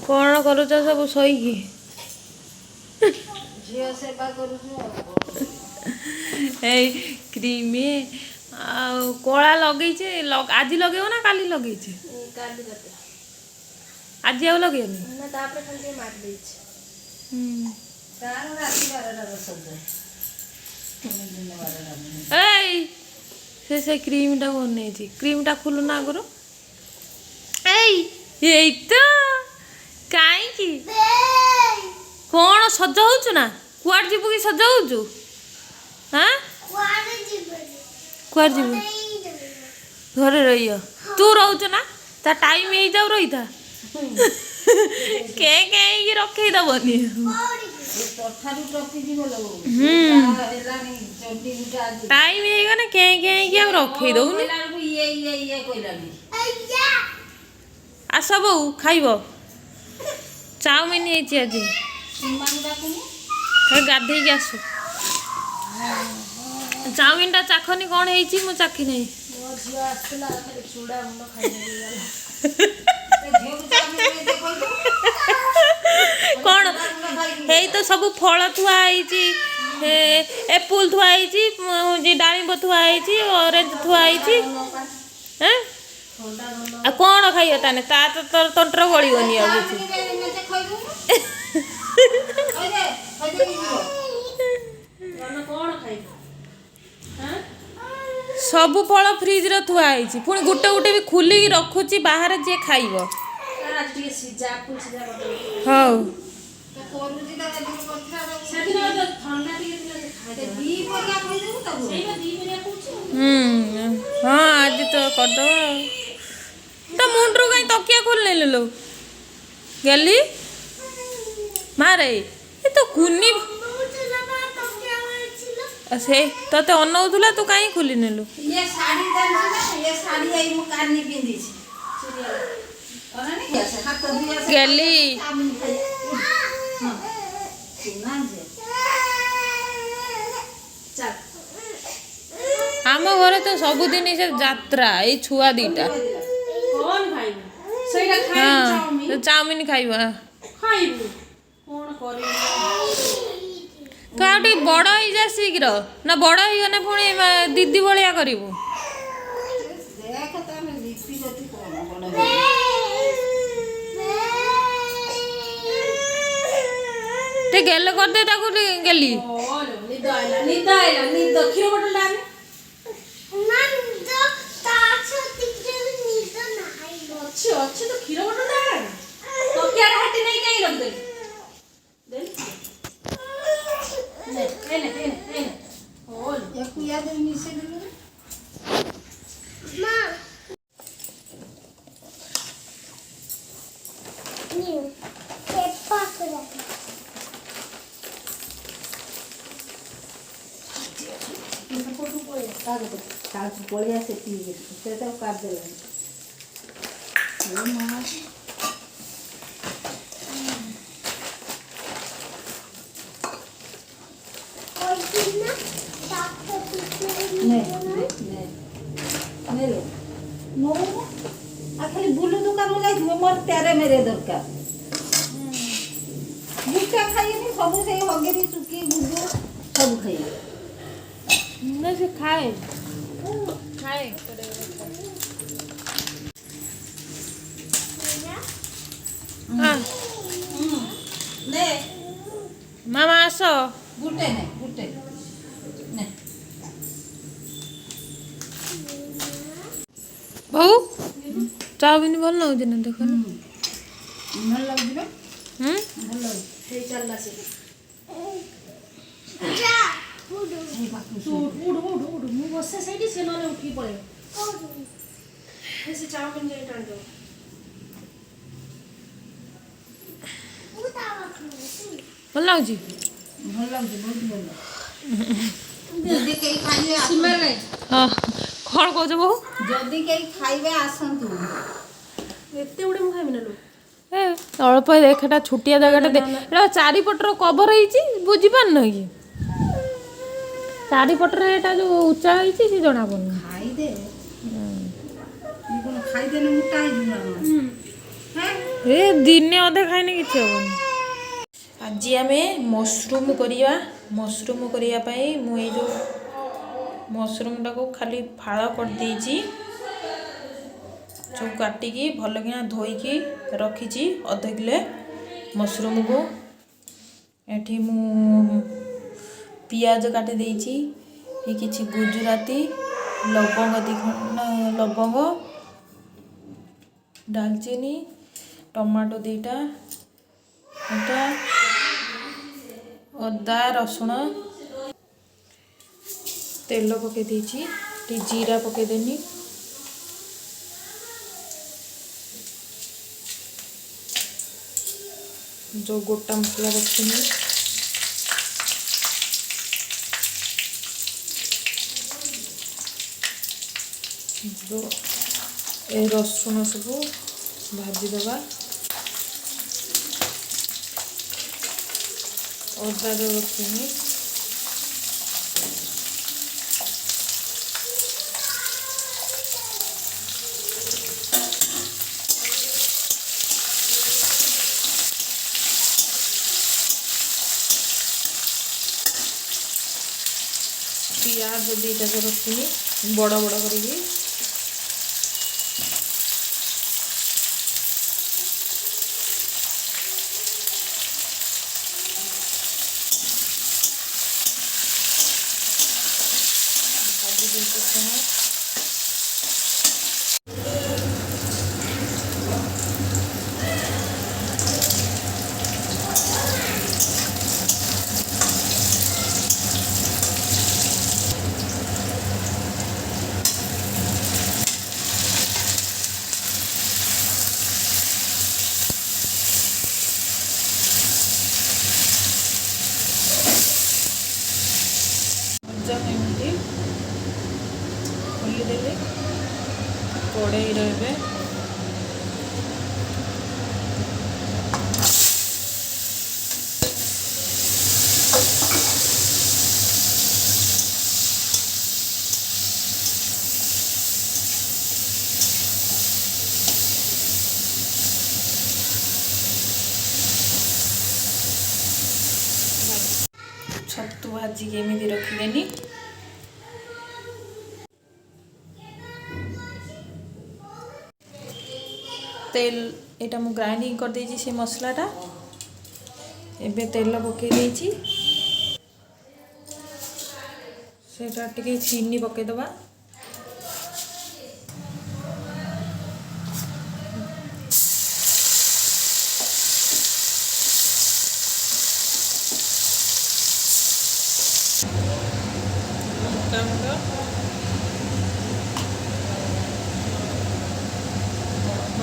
कौन करुच सब शोईकी झील सेवा करूँ क्रीम कला लगे आज लगे ना काली लगे आज आउ लगे से क्रीम टा बन क्रीम टा खोलु ना आगर तो कहीं कौन सज हो ना कुआड़ जीवु कि सज हो हाँ कुआड़ जीवु घरे रही तू रोच ना ता टाइम हो जाऊ रही था के रखे दबनी टाइम हो के रखे दौनी आस बो खाइब चाउमिन आज गाधे आसु चाउमिन टा चाखनी कौन है चाखी नहीं कौन है तो सब फल थुआई एप्पल थुआई डालिंब थुआई ऑरेंज थुआई कौन खाइए ताने ता तो तंत्र गलबनी आ सब फल फ्रिज रे थुआई पुणी गुटे गुटे भी खुली रखुची बाहर जे खाइब हाँ हाँ आज तो करद तो मुंड्रू कहीं तकिया खोल नहीं लो गली मारे ये तो कुनी से ते अनौला तू कहीं खोली नेलु ये साड़ी ये साड़ी आई मु कानी पिंदी गली आम घर तो सबुदिन से जात्रा ये छुआ दीटा हाँ चाउमिन खाइबा तो आ बड़ हो जा शीघ्र ना बड़ हो गने पुणी दीदी भाया करू गेल करदे गेली पलिया से काट दे खाली बुलू दुकान जाइए मोर तेरे मेरे दरकार बुटा खाइए सब से हगेरी चुकी गुडू सब खाइए ना से खाए खाए हाँ ले मामा आसो गुटे ने गुटे ने बहु चाउमिन भल ना हो देखो ना भल लग भल हे चलला से जा उड़ उड़ उड़ उड़ मु बसे सेठी से नले उठी पड़े ऐसे चाउमिन जे टान दो भल लाउजी बहुत भल जदी कई खाइबे सिमर रे हां कोन कहछ बहु जदी कई खाइबे आसंतु एते उडे मु खाइबे ना लो अल्प देखा छुटिया जगह चारिपटर कभर हो बुझी पार न कि चारिपटर एटा जो उच्चा होइछि से जना पन खाई दे ये कोन खाई देने मुटा ही जुना हैं ए दिने अधे खाइने किसी हेनी आज आम मसरूम करवा मसरूम करने मुझे जो मसरूम टाक खाली फाड़ कर देची सब काटिकी भलकिना धोईकी रखी अध किले मसरूम को एठी मु पियाज काटी देची किछि गुजराती लवंग लवंग दालचीनी टमाटो दीटा एटा अदा रसुण तेल पके देची जीरा पके देनी जो गोटा मसला रखी जो ए रसुण सब भाजीदवा अदा रखी पियाज दीटा रखी बड़ बड़ करी एमती खोलीदेली कड़े रे छतु भाजी एमती रखिदेनी तेल एटा मु ग्राइंडिंग कर देजी से मसलाटा एबे तेल पके देजी सेटा टिके चीनी पके दबा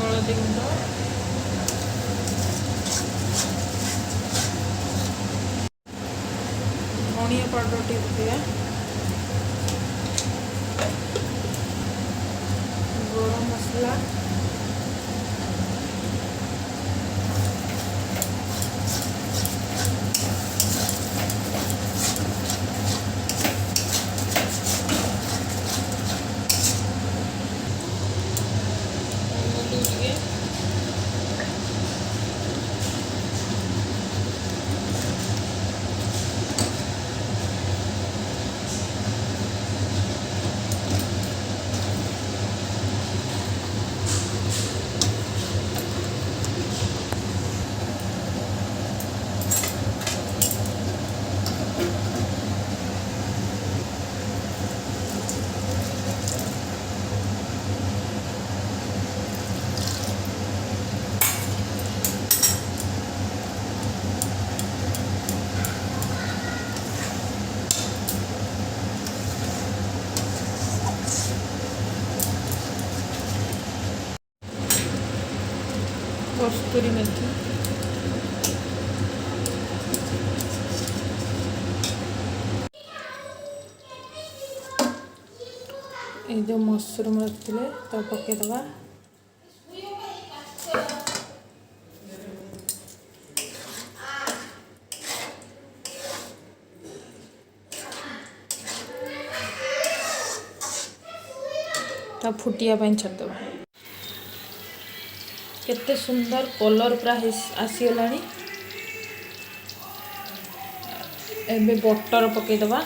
हलदी गुंड धनिया पाउडर टे पकेगा गरम मसला कस्तूरी मेथी ये जो मशरूम रखते तो पकेदवा फुटिया छाड़देवा केते सुंदर कलर पूरा आसीगलानी। एबे बटर पकईदबा।